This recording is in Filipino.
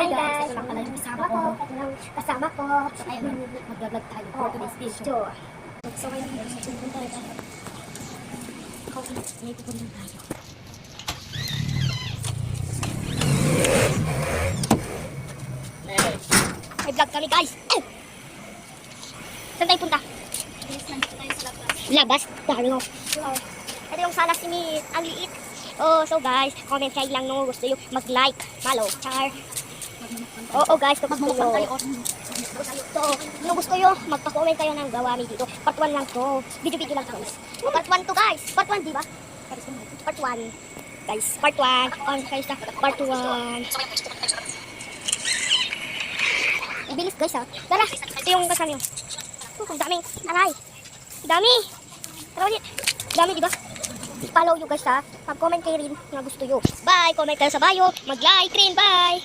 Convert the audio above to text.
Hi guys! Ito lang pala yung kasama ko. Ito lang kasama ko. So ayun, mag-vlog tayo for today's video. So ngayon, pupunta tayo. Coffee, may pupunta tayo. May vlog kami guys! Saan tayo punta? Labas tayo. Ito yung salas ni ang liit. Oh, so guys, comment kayo lang nung gusto yung mag-like, follow, char. Oo guys, kung gusto nyo. So, nung gusto nyo, magpa-comment kayo ng gawami dito. Part 1 lang to. Video lang guys. Part 1 to guys. Part 1 diba? Part 1. Guys, part 1. On guys na. Part 1. Bilis guys ha. Tara, ito yung kasama nyo. Ang daming, aray. Dami. Tara ulit. Dami diba? Follow you guys ha. Mag-comment kayo rin na gusto nyo. Bye! Comment kayo sa bio. Mag-like rin. Bye!